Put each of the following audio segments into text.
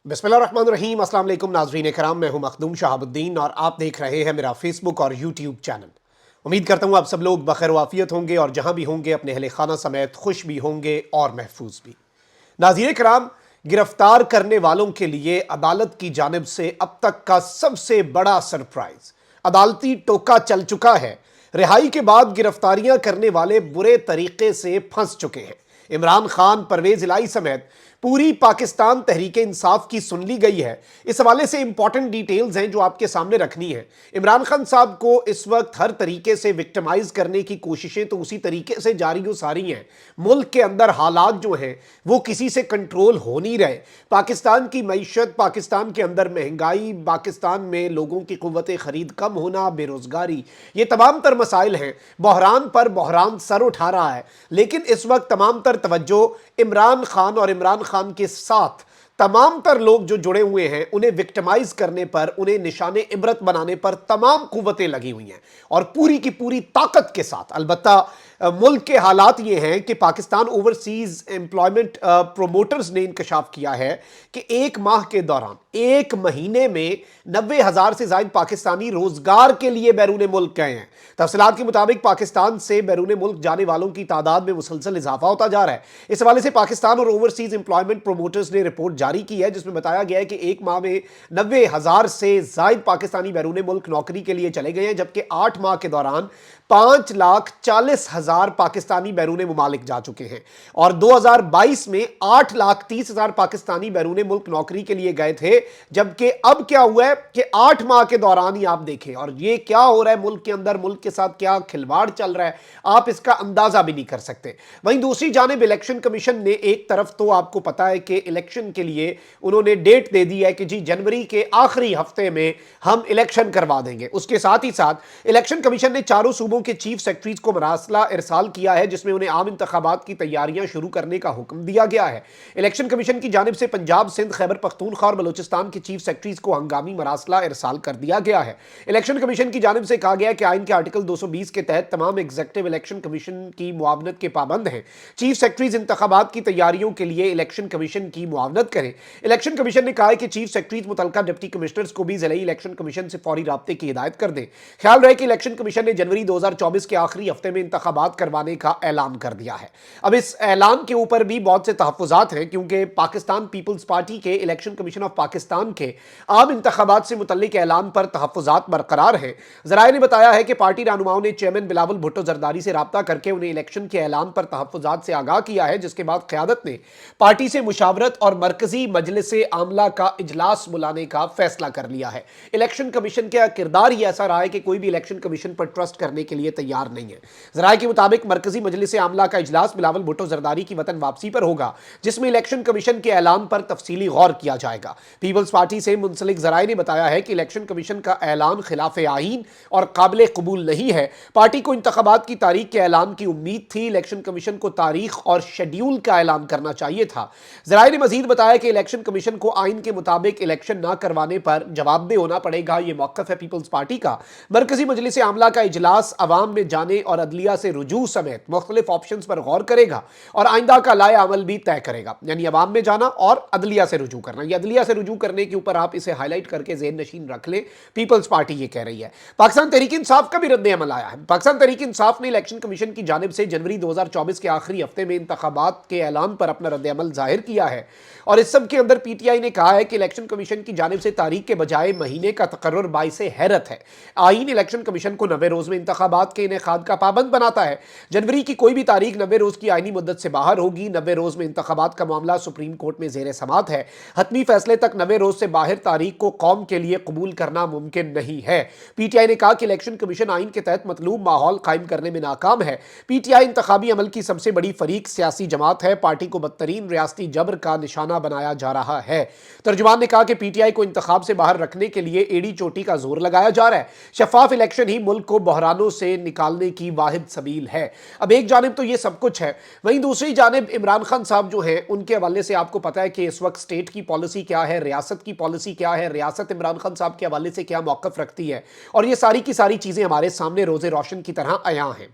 बिस्मिल्लाहिर्रहमानिर्रहीम। अस्सलाम वालेकुम नाज़रीन कराम, मैं हूं मखदूम शहाबुद्दीन और आप देख रहे हैं मेरा फेसबुक और यूट्यूब चैनल। उम्मीद करता हूं आप सब लोग बखैर वाफियत होंगे और जहां भी होंगे अपने अहले खाना समेत खुश भी होंगे और महफूज भी। नाज़रीन कराम, गिरफ्तार करने वालों के लिए अदालत की जानिब से अब तक का सबसे बड़ा सरप्राइज अदालती टोका चल चुका है। रिहाई के बाद गिरफ्तारियां करने वाले बुरे तरीके से फंस चुके हैं। इमरान खान, परवेज इलाही समेत पूरी पाकिस्तान तहरीक इंसाफ की सुन ली गई है। इस हवाले से इंपॉर्टेंट डिटेल्स हैं जो आपके सामने रखनी है। इमरान खान साहब को इस वक्त हर तरीके से विक्टिमाइज करने की कोशिशें तो उसी तरीके से जारी हो सारी हैं। मुल्क के अंदर हालात जो हैं वो किसी से कंट्रोल हो नहीं रहे। पाकिस्तान की मईशत, पाकिस्तान के अंदर महंगाई, पाकिस्तान में लोगों की कुव्वत खरीद कम होना, बेरोजगारी, ये तमाम तर मसाइल हैं। बहरान पर बहरान सर उठा रहा है, लेकिन इस वक्त तमाम तर तवज्जो इमरान खान और इमरान खान के साथ तमाम तर लोग जो जुड़े हुए हैं उन्हें विक्टिमाइज करने पर, उन्हें निशाने इबरत बनाने पर तमाम कुव्वतें लगी हुई हैं और पूरी की पूरी ताकत के साथ। अलबत्ता मुल्क के हालात ये हैं कि पाकिस्तान ओवरसीज एम्प्लॉयमेंट प्रोमोटर्स ने इंकशाफ किया है कि एक माह के दौरान, एक महीने में 90,000 से ज्यादा पाकिस्तानी रोजगार के लिए बैरून मुल्क गए हैं। तफसीलात के मुताबिक पाकिस्तान से बैरून मुल्क जाने वालों की तादाद में मुसलसल इजाफा होता जा रहा है। इस हवाले से पाकिस्तान और ओवरसीज एम्प्लॉयमेंट प्रोमोटर्स ने रिपोर्ट जारी की है जिसमें बताया गया है कि एक माह में 90,000 से ज्यादा पाकिस्तानी बैरून मुल्क नौकरी के लिए चले गए हैं, जबकि 8 माह के दौरान 5,40,000 पाकिस्तानी बैरून मुमालिक जा चुके हैं और 2022 में 8,30,000 पाकिस्तानी बैरून मुल्क नौकरी के लिए गए थे। जबकि अब क्या हुआ है कि 8 माह के दौरान ही आप देखें, और ये क्या हो रहा है मुल्क के अंदर, मुल्क के साथ क्या खिलवाड़ चल रहा है, आप इसका अंदाजा भी नहीं कर सकते। वहीं दूसरी जानिब इलेक्शन कमीशन ने एक तरफ तो आपको पता है कि इलेक्शन के लिए उन्होंने डेट दे दी है कि जी जनवरी के आखिरी हफ्ते में हम इलेक्शन करवा देंगे। उसके साथ ही साथ इलेक्शन कमीशन ने चारों सूबों के चीफ सेक्रेटरीज को मरासला इरसाल किया है जिसमें उन्हें आम इंतखाबात की तैयारियां शुरू करने का हुक्म दिया गया है। इलेक्शन कमीशन की जानिब से पंजाब, सिंध, खैबर पख्तूनख्वा और बलूचिस्तान के चीफ सेक्रेटरीज को हंगामी मरासला इरसाल कर दिया गया है। इलेक्शन कमीशन की जानिब से कहा गया है कि आइन के आर्टिकल 220 के तहत तमाम एग्जीक्यूटिव इलेक्शन कमीशन की मुआवनत के पाबंद हैं। चीफ सेक्रेटरीज इंतखाबात की तैयारियों के लिए इलेक्शन कमीशन की मुआवनत करें। इलेक्शन कमीशन ने कहा है कि चीफ सेक्रेटरीज मुतल्लिका डिप्टी कमिश्नर्स को भी जिला इलेक्शन कमीशन से फौरी राब्ते की हिदायत कर दें। ख्याल रहे कि इलेक्शन कमीशन ने जनवरी 2024 के आखिरी हफ्ते में इंतखाबात करवाने का ऐलान कर दिया है। अब इस ऐलान के ऊपर भी बहुत से तहफ्फुज़ात हैं क्योंकि पाकिस्तान पीपल्स पार्टी के इलेक्शन कमीशन ऑफ पाकिस्तान के आम इंतखाबात से मुतल्लिक ऐलान पर तहफ्फुज़ात बरकरार हैं। ज़राए ने बताया है कि पार्टी रहनुमाओं ने चेयरमैन बिलावल भुट्टो जरदारी से राब्ता करके उन्हें इलेक्शन के ऐलान पर तहफ्फुज़ात से आगाह किया है, जिसके बाद क़यादत ने पार्टी से मुशावरत और मरकजी मजलिस आमला का इजलास बुलाने का फैसला कर लिया है। इलेक्शन कमीशन का किरदार ही ऐसा रहा है कि कोई भी इलेक्शन कमीशन पर ट्रस्ट करने के लिए तैयार नहीं है। ज़राए के मुताबिक मरकजी मजलिस आमला का इजलास बिलावल भुट्टो जरदारी की वतन वापसी पर होगा, जिसमें इलेक्शन कमीशन के ऐलान पर तफसीली गौर किया जाएगा। पीपल्स पार्टी से मुंसलिक ज़राए ने बताया है कि इलेक्शन कमीशन का ऐलान खिलाफ आईन और काबिल कबूल नहीं है। पार्टी को इंतखाबात की तारीख के ऐलान की उम्मीद थी। इलेक्शन कमीशन को तारीख और शेड्यूल का ऐलान करना चाहिए था। ज़राए ने मजीद बताया कि इलेक्शन कमीशन को आइन के मुताबिक इलेक्शन न करवाने पर जवाबदेह होना पड़ेगा। यह मौक़िफ़ है पीपल्स पार्टी का। मरकजी मजलिस आमला का इजलास अवाम में जाने और अदलिया से रुजू समेत मुख्तलिफ ऑप्शन पर गौर करेगा और आइंदा का लाए अमल भी तय करेगा, यानी अवाम में जाना और अदलिया से रुजू करना। यह अदलिया से रुजू करने के ऊपर आप इसे हाईलाइट करके ज़हन नशीन रख लें, पीपल्स पार्टी ये कह रही है। पाकिस्तान तहरीक इंसाफ का भी रद्द अमल आया है। पाकिस्तान तहरीक इंसाफ ने इलेक्शन कमीशन की जानिब से जनवरी 2024 के आखिरी हफ्ते में इंतखाबात के ऐलान पर अपना रद्द अमल जाहिर किया है और इस सब के अंदर पीटीआई ने कहा है कि इलेक्शन कमीशन की जानिब से तारीख के बजाय महीने का तकर्रुर बाइसे हैरत है। आइन इलेक्शन कमीशन को 90 रोज में इंतखाबात के इनेकाद का पाबंद बनाता है। जनवरी की कोई भी तारीख 90 रोज की आइनी मुद्दत से बाहर होगी। 90 रोज में इंतखाबात का मामला सुप्रीम कोर्ट में जेर समात है। हतमी फैसले तक 90 रोज से बाहर तारीख को कौम के लिए कबूल करना मुमकिन नहीं है। पीटीआई ने कहा कि इलेक्शन कमीशन आइन के तहत मतलूब माहौल कायम करने में नाकाम है। पीटीआई इंतखाबी अमल की सबसे बड़ी फरीक सियासी जमात है। पार्टी को बदतरीन रियासती जबर का निशाना बनाया जा रहा है। तर्जुमान ने कहा कि पीटीआई को इंतखाब से बाहर रखने के लिए एड़ी चोटी का जोर लगाया जा रहा है। शफाफ इलेक्शन ही मुल्क को बहरानों से निकालने की वाहिद सबील है। अब एक जानिब तो ये सब कुछ है, वहीं दूसरी जानिब इमरान खान साहब जो हैं उनके हवाले से आपको पता है कि इस वक्त स्टेट की पॉलिसी क्या है, रियासत की पॉलिसी क्या है, रियासत इमरान खान साहब के हवाले से क्या मौक़िफ़ रखती है, और ये सारी की सारी चीज़ें हमारे सामने रोज़े रोशन की तरह आया हैं।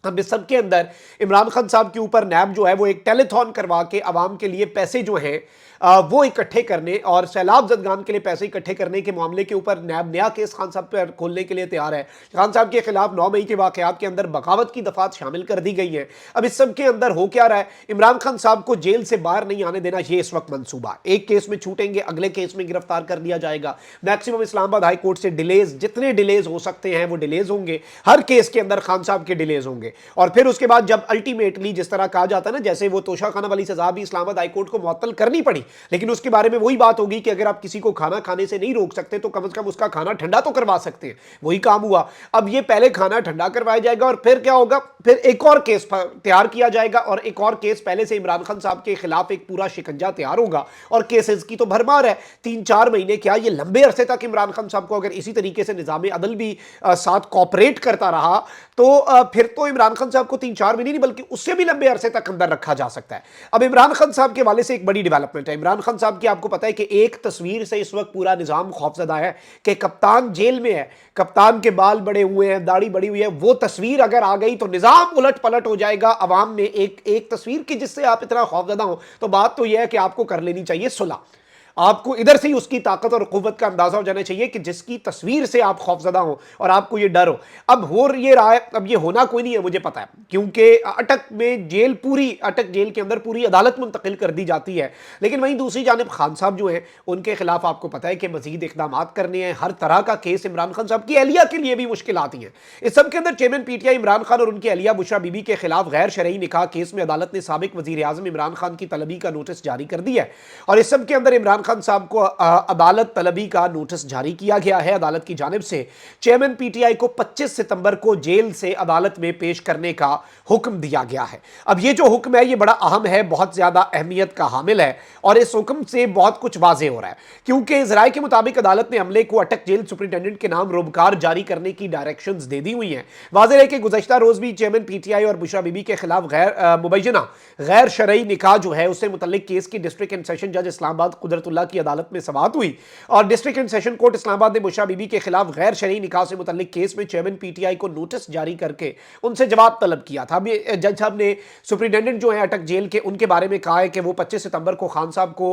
अब इस सब के अंदर इमरान खान साहब के ऊपर नैब जो है वो एक टेलीथॉन करवा के आवाम के लिए पैसे जो हैं वो इकट्ठे करने और सैलाब जदगान के लिए पैसे इकट्ठे करने के मामले के ऊपर नैब नया केस खान साहब पर खोलने के लिए तैयार है। खान साहब के खिलाफ 9 मई के वाकयात के अंदर बगावत की दफात शामिल कर दी गई है। अब इस सब के अंदर हो क्या रहा है, इमरान खान साहब को जेल से बाहर नहीं आने देना, ये इस वक्त मंसूबा। एक केस में छूटेंगे, अगले केस में गिरफ्तार कर लिया जाएगा। मैक्सिमम इस्लामाबाद हाई कोर्ट से डिलेज, जितने डिलेज हो सकते हैं वो डिलेज होंगे, हर केस के अंदर खान साहब के डिलेज होंगे। और फिर उसके बाद जब अल्टीमेटली जिस तरह कहा जाता है ना, जैसे वो तोशाखाना वाली सजा भी इस्लामाबाद हाई कोर्ट को मुअत्तल करनी पड़ी, लेकिन उसके बारे में वही बात होगी कि अगर आप किसी को खाना खाने से नहीं रोक सकते तो कम से कम उसका खाना ठंडा तो करवा सकते हैं। वही काम हुआ। अब ये पहले खाना ठंडा करवाया जाएगा और फिर क्या होगा, फिर एक और केस तैयार किया जाएगा और एक और केस पहले से इमरान खान साहब के खिलाफ एक पूरा शिकंजा तैयार होगा। और केसेस की तो भरमार है, 3-4 महीने क्या, ये लंबे अरसे तक इमरान खान साहब को अगर इसी तरीके से निजाम अदल भी साथ कॉपरेट करता रहा तो फिर तो इमरान खान साहब को 3-4 महीने नहीं बल्कि उससे भी लंबे अरसे तक अंदर रखा जा सकता है। अब इमरान खान साहब के वाले से एक बड़ी डेवलपमेंट है। इमरान खान साहब की आपको पता है कि एक तस्वीर से इस वक्त पूरा निजाम खौफजदा है कि कप्तान जेल में है, कप्तान के बाल बड़े हुए हैं, दाढ़ी बड़ी हुई है। वो तस्वीर अगर आ गई तो निजाम उलट पलट हो जाएगा अवाम में। एक तस्वीर की जिससे आप इतना खौफजदा हो, तो बात तो यह है कि आपको कर लेनी चाहिए सुलह। आपको इधर से ही उसकी ताकत और कुव्वत का अंदाजा हो जाना चाहिए कि जिसकी तस्वीर से आप खौफजदा हो और आपको ये डर हो। अब हो ये रहा है, अब ये होना कोई नहीं है, मुझे पता है, क्योंकि अटक में जेल पूरी, अटक जेल के अंदर पूरी अदालत मुंतकिल कर दी जाती है। लेकिन वहीं दूसरी जानिब खान साहब जो हैं उनके खिलाफ आपको पता है कि मजीद इकदाम करने हैं। हर तरह का केस इमरान खान साहब की अहलिया के लिए भी मुश्किल आती हैं। इस सब के अंदर चेयरमैन पीटीआई इमरान खान और उनकी अहलिया बुशरा बीबी के खिलाफ गैर शरई निकाह केस में अदालत ने साबिक वजीर आजम इमरान खान की तलबी का नोटिस जारी कर दिया है। और इस सब के अंदर इमरान खान साहब को अदालत तलबी का नोटिस जारी किया गया है अदालत की जानिब से। चेयरमैन पीटीआई को 25 सितंबर को जेल से अदालत में पेश करने का हुक्म दिया गया है। अब ये जो हुक्म है ये बड़ा अहम है, बहुत ज्यादा अहमियत का हामिल है और इस हुक्म से बहुत कुछ वाज़ेह हो रहा है, क्योंकि इस राय के मुताबिक अदालत ने अमले को अटक जेल सुपरिटेंडेंट के नाम रोबकार जारी करने की डायरेक्शंस दे दी हुई हैं। वाज़ेह है कि गुज़श्ता रोज भी चेयरमैन पीटीआई और बुशरा बीबी के खिलाफ मुबैना गैर शरई निकाह जो है उससे मुतल्लिक केस की डिस्ट्रिक्ट एंड सेशन जज इस्लामाबाद कुदरतुल्लाह की अदालत में समाअत हुई और district and session court Islamabad ने बुशरा बीबी के खिलाफ गैर शरई निकाह से मुतल्लिक केस में चेयरमैन पीटीआई को नोटिस जारी करके उनसे जवाब तलब किया था। अभी जज साहब ने सुपरिटेंडेंट जो है अटक जेल के, उनके बारे में कहा है कि वो 25 सितंबर को खान साहब को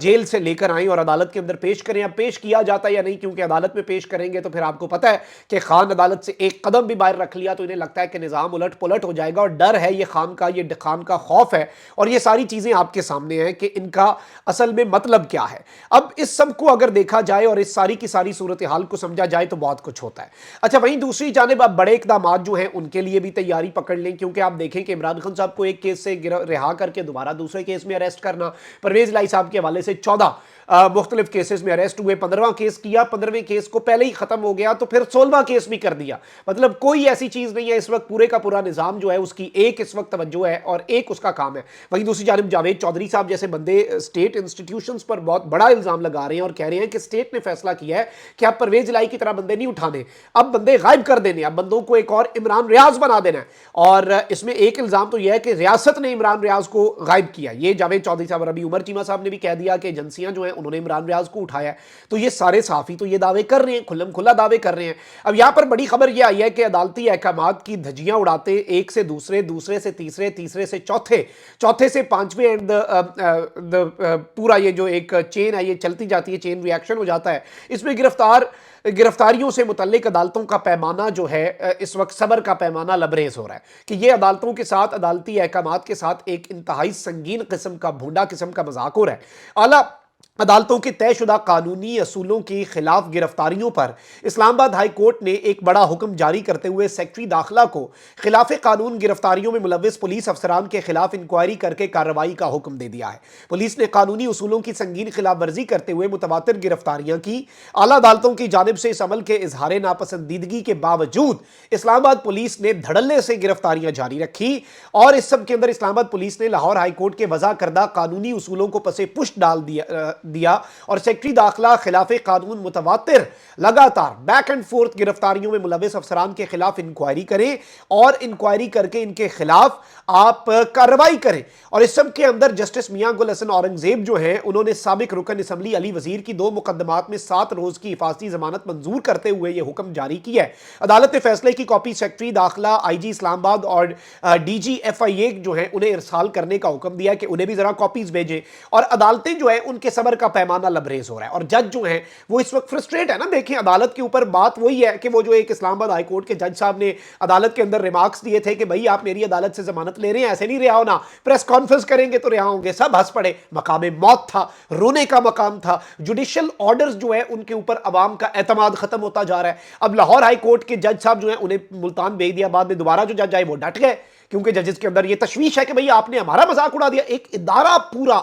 जेल से लेकर आए और अदालत के अंदर पेश करें। अब पेश किया जाता है या नहीं, क्योंकि अदालत में पेश करेंगे तो फिर आपको पता है कि खान अदालत से एक कदम भी बाहर रख लिया तो इन्हें लगता है कि निजाम उलट पुलट हो जाएगा और डर है, ये खान का खौफ है। और ये सारी चीजें आपके सामने हैं कि इनका असल में मतलब क्या है। अब इस सब को अगर देखा जाए और इस सारी की सारी सूरत हाल को समझा जाए तो बहुत कुछ होता है। अच्छा, वहीं दूसरी जानिब अब बड़े इकदाम जो हैं उनके लिए भी तैयारी पकड़ लें, क्योंकि आप देखें कि इमरान खान साहब को एक केस से रिहा करके दोबारा दूसरे केस में अरेस्ट करना, परवेज लाई साहब के हवाले से 14 मुख्तलिफ केसेस में अरेस्ट हुए, 15वां केस किया, 15वें केस को पहले ही खत्म हो गया तो फिर 16वां केस भी कर दिया। मतलब कोई ऐसी चीज नहीं है इस वक्त, पूरे का पूरा निजाम जो है उसकी एक इस वक्त तवज्जो है और एक उसका काम है। वहीं दूसरी जानिब जावेद चौधरी साहब जैसे बंदे स्टेट इंस्टीट्यूशंस पर बहुत बड़ा इल्जाम लगा रहे हैं और कह रहे हैं कि स्टेट ने फैसला किया है कि आप परवेज लाई की तरह बंदे नहीं उठाने, अब बंदे गायब कर देने, अब बंदों को एक और इमरान रियाज बना देना है। और इसमें एक इल्जाम तो यह है कि रियासत ने इमरान रियाज को गायब किया। ये जावेद चौधरी साहब और अभी उमर चीमा साहब ने भी कह दिया कि एजेंसियां जो हैं उन्होंने इमरान रियाज को उठाया। तो ये सारे सहाफी तो ये दावे कर रहे हैं, खुल्लम खुल्ला दावे कर रहे हैं। अब यहां पर बड़ी खबर यह आई है कि अदालती अहकामात की धज्जियां उड़ाते एक से दूसरे, दूसरे से तीसरे, तीसरे से चौथे, चौथे से पांचवें एंड पूरा ये जो एक चेन है ये चलती जाती है, चेन रिएक्शन हो जाता है। इसमें गिरफ्तारियों से मुतल्लिक अदालतों का पैमाना जो है इस वक्त सबर का पैमाना लबरेज हो रहा है कि ये अदालतों के साथ, अदालती अहकामात के साथ एक इंतहाई संगीन किस्म का, भूडा किस्म का मजाक हो रहा है। आला अदालतों के तयशुदा कानूनी असूलों के खिलाफ गिरफ्तारियों पर इस्लामाबाद हाई कोर्ट ने एक बड़ा हुक्म जारी करते हुए सेक्रेटरी दाखिला को खिलाफ कानून गिरफ्तारियों में मुलव्विस पुलिस अफसरान के खिलाफ इंक्वायरी करके कार्रवाई का हुक्म दे दिया है। पुलिस ने कानूनी उसूलों की संगीन खिलाफ वर्जी करते हुए मुतवातिर गिरफ्तारियां की। आला अदालतों की जानिब से इस अमल के इजहार नापसंदीदगी के बावजूद इस्लामाबाद पुलिस ने धड़ल्ले से गिरफ्तारियां जारी रखी और इस सब के अंदर इस्लामाबाद पुलिस ने लाहौर हाई कोर्ट के वज़ा करदा कानूनी उसूलों को पसे पुष्ट डाल دیا اور سیکٹری داخلہ خلاف قانون متواتر لگاتار بیک اینڈ فورتھ گرفتاریوں میں ملوث افسران کے خلاف انکوائری کریں اور انکوائری کر کے ان کے خلاف آپ کارروائی کریں۔ اور اس سب کے اندر جسٹس میاں گل حسن اورنگزیب جو ہیں انہوں نے سابق رکن اسمبلی علی وزیر کی 2 مقدمات میں 7 روز کی حفاظتی ضمانت منظور کرتے ہوئے یہ حکم جاری کیا ہے۔ عدالت نے فیصلے کی کاپی سیکٹری داخلہ آئی جی اسلام آباد اور ڈی جی ایف آئی اے جو ہیں انہیں ارسال کرنے کا حکم دیا کہ انہیں بھی ذرا کاپیز بھیجیں، اور عدالتیں جو ہیں ان کے صبر کا پیمانہ لبریز ہو رہا ہے اور جج جو ہیں وہ اس وقت فرسٹریٹ ہے نا۔ دیکھیں عدالت کے اوپر بات وہی ہے کہ وہ جو ایک اسلام آباد ہائی کورٹ کے جج صاحب نے عدالت کے اندر ریمارکس دیے تھے کہ بھائی آپ میری عدالت سے ضمانت لے رہے ہیں، ایسے نہیں رہا ہونا، پریس کانفرنس کریں گے تو رہا ہوں گے، سب ہنس پڑے۔ مقام موت تھا، رونے کا مقام تھا۔ جوڈیشل آرڈرز جو ہے ان کے اوپر عوام کا اعتماد ختم ہوتا جا رہا ہے۔ اب لاہور ہائی کورٹ کے جج صاحب جو ہیں انہیں ملتان بھیج دیا، بعد میں دوبارہ جو جج آئے وہ ڈٹ گئے کیونکہ ججز کے اندر یہ تشویش ہے کہ بھئی آپ نے ہمارا مذاق اڑا دیا۔ ایک ادارہ پورا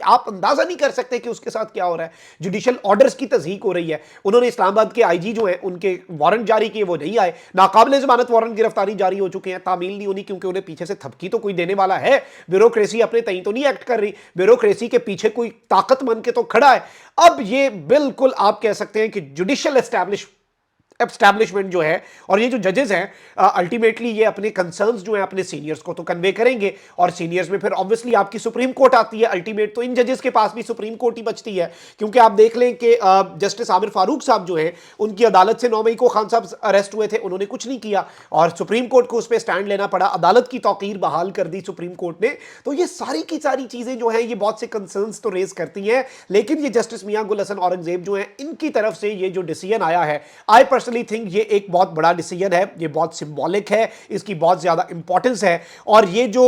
آپ اندازہ نہیں کر سکتے کہ اس کے ساتھ کیا ہو رہا ہے۔ جوڈیشل آرڈرز کی تضحیق ہو رہی ہے۔ انہوں نے اسلام آباد کے آئی جی جو ہیں ان کے وارنٹ جاری کیے، وہ نہیں آئے، ناقابل ضمانت وارنٹ گرفتاری جاری ہو چکے ہیں، تعمیل نہیں ہونی کیونکہ انہیں پیچھے سے تھپکی تو کوئی دینے والا ہے۔ بیوروکریسی اپنے تئیں تو نہیں ایکٹ کر رہی، بیوروکریسی کے پیچھے کوئی طاقت مند کے تو کھڑا ہے۔ اب یہ بالکل آپ کہہ سکتے ہیں کہ جوڈیشل اسٹیبلشمنٹ جو ہے اور یہ جو ججز ہیں الٹیمیٹلی یہ اپنے کنسرنز جو ہیں اپنے سینئرز کو تو کنوے کریں گے، اور سینئرز میں پھر obviously آپ کی سپریم کورٹ آتی ہے، الٹیمیٹ تو ان ججز کے پاس بھی سپریم کورٹ ہی بچتی ہے، کیونکہ آپ دیکھ لیں کہ جسٹس عامر فاروق صاحب جو ہیں ان کی عدالت سے 9 مئی کو خان صاحب اریسٹ ہوئے تھے، انہوں نے کچھ نہیں کیا اور سپریم کورٹ کو اس پہ سٹینڈ لینا پڑا، عدالت کی توقیر بحال کر دی سپریم کورٹ نے۔ تو یہ ساری کی ساری چیزیں جو ہیں یہ بہت سے کنسرنز تو ریز کرتی ہیں، لیکن یہ جسٹس میاں گل حسن اورنگزیب جو ہیں ان کی طرف سے یہ جو ڈیسیژن آیا ہے، آئی پرسنلی تھنک یہ ایک بہت بڑا ڈیسیژن ہے، یہ بہت سمبولک ہے، اس کی بہت زیادہ امپورٹنس ہے، اور یہ جو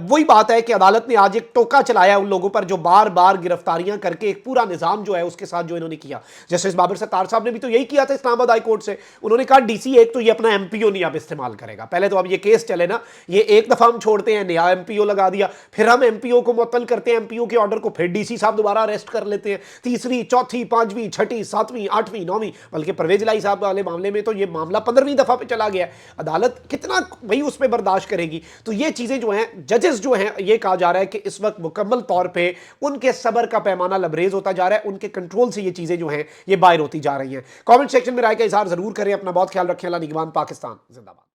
وہی بات ہے کہ عدالت نے آج ایک ٹوکا چلایا ان لوگوں پر جو بار بار گرفتاریاں کر کے ایک پورا نظام جو ہے اس کے ساتھ جو انہوں نے کیا۔ جسٹس بابر ستار صاحب نے بھی تو یہی کیا تھا اسلام آباد ہائی کورٹ سے، انہوں نے کہا ڈی سی ایک تو یہ اپنا ایم پی او نہیں اب استعمال کرے گا، پہلے تو اب یہ کیس چلے نا، یہ ایک دفعہ ہم چھوڑتے ہیں، نیا ایم پی او لگا دیا، پھر ہم ایم پی او کو معطل کرتے ہیں، ایم پی او کے آرڈر کو پھر ڈی سی صاحب دوبارہ اریسٹ کر لیتے ہیں، تیسری چوتھی پانچویں چھٹی ساتویں آٹھویں نویں، بلکہ پرویز الہی صاحب والے معاملے میں تو یہ معاملہ 15ویں دفعہ پہ چلا گیا ہے۔ عدالت کتنا بھئی اس پہ برداشت کرے گی؟ تو یہ چیزیں جو ہیں ججز جو ہیں یہ کہا جا رہا ہے کہ اس وقت مکمل طور پہ ان کے صبر کا پیمانہ لبریز ہوتا جا رہا ہے، ان کے کنٹرول سے یہ چیزیں جو ہیں یہ باہر ہوتی جا رہی ہیں۔ کامنٹ سیکشن میں رائے کا اظہار ضرور کریں، اپنا بہت خیال رکھیں، اللہ نگہبان، پاکستان زندہ باد۔